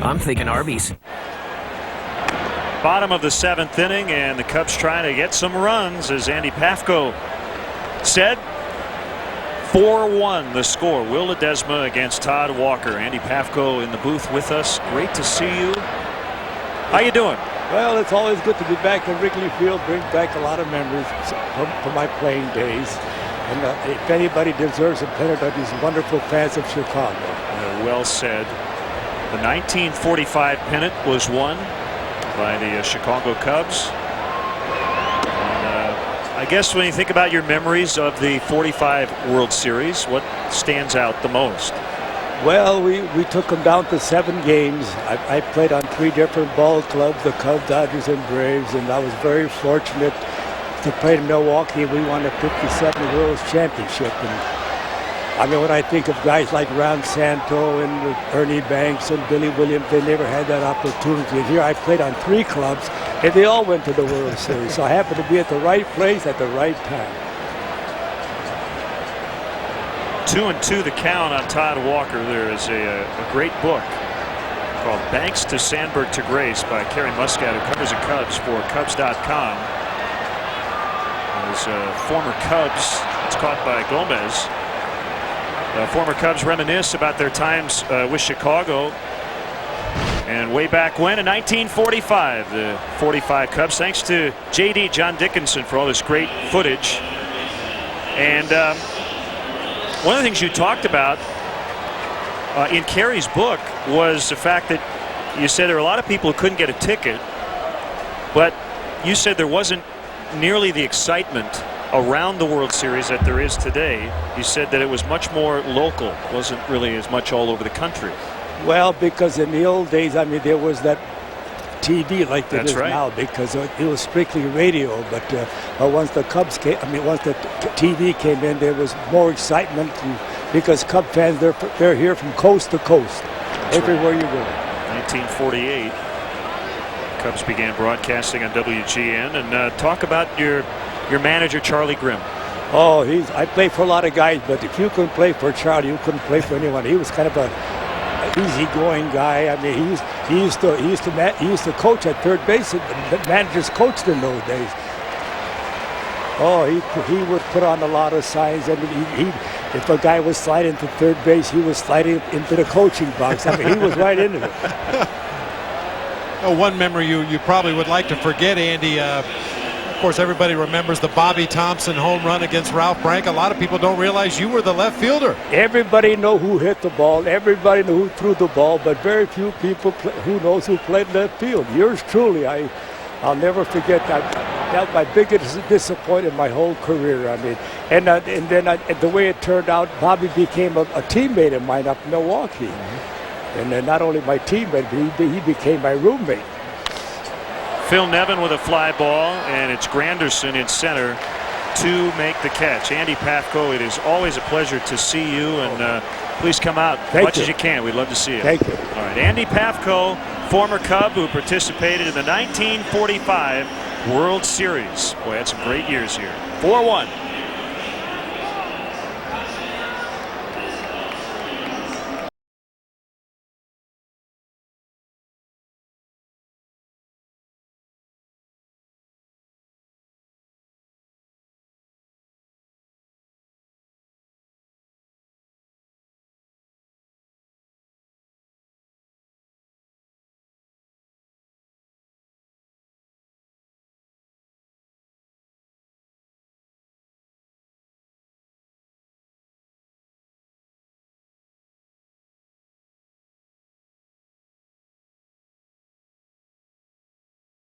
I'm thinking Arby's. Bottom of the 7th inning, and the Cubs trying to get some runs, as Andy Pafko said. 4-1 the score. Will Ledesma against Todd Walker. Andy Pafko in the booth with us. Great to see you. How you doing? Well, it's always good to be back in Wrigley Field. Brings back a lot of memories from my playing days. And if anybody deserves a pennant, are these wonderful fans of Chicago. Well said. The 1945 pennant was won by the Chicago Cubs. I guess when you think about your memories of the 45 World Series, what stands out the most? Well, we took them down to 7 games. I played on 3 different ball clubs, the Cubs, Dodgers, and Braves, and I was very fortunate to play in Milwaukee. We won the 57 World Championship. And I mean, when I think of guys like Ron Santo and Ernie Banks and Billy Williams, they never had that opportunity. And here I played on 3 clubs, and they all went to the World Series. So I happened to be at the right place at the right time. 2-2 the count on Todd Walker. There is a great book called Banks to Sandberg to Grace by Kerry Muscat, who covers the Cubs for Cubs.com. There's former Cubs. It's caught by Gomez. Former Cubs reminisce about their times with Chicago. And way back when, in 1945, the 45 Cubs, thanks to J.D. John Dickinson for all this great footage. And one of the things you talked about in Kerry's book was the fact that you said there were a lot of people who couldn't get a ticket, but you said there wasn't nearly the excitement around the World Series that there is today. You said that it was much more local, wasn't really as much all over the country. Well, because in the old days, I mean, there was that TV like there is now, because it was strictly radio. But once the Cubs came, I mean, once the TV came in, there was more excitement, because Cub fans, they're here from coast to coast, everywhere you go. 1948, Cubs began broadcasting on WGN. And talk about your manager, Charlie Grimm. Oh, I played for a lot of guys, but if you couldn't play for Charlie, you couldn't play for anyone. He was kind of an easygoing guy. I mean, he used to coach at third base. The managers coached in those days. Oh, he would put on a lot of signs, and if a guy was sliding to third base, he was sliding into the coaching box. I mean, he was right into it. Oh, one memory you probably would like to forget, Andy. Of course, everybody remembers the Bobby Thompson home run against Ralph Brank. A lot of people don't realize you were the left fielder. Everybody know who hit the ball. Everybody know who threw the ball, but very few people who knows who played left field. Yours truly, I'll never forget that. That was my biggest disappointment in my whole career. I mean, and then the way it turned out, Bobby became a teammate of mine up in Milwaukee. And then not only my teammate, but he became my roommate. Phil Nevin with a fly ball, and it's Granderson in center to make the catch. Andy Pafko, it is always a pleasure to see you, and please come out as much as you can. We'd love to see you. Thank you. All right, Andy Pafko, former Cub who participated in the 1945 World Series. Boy, had some great years here. 4-1.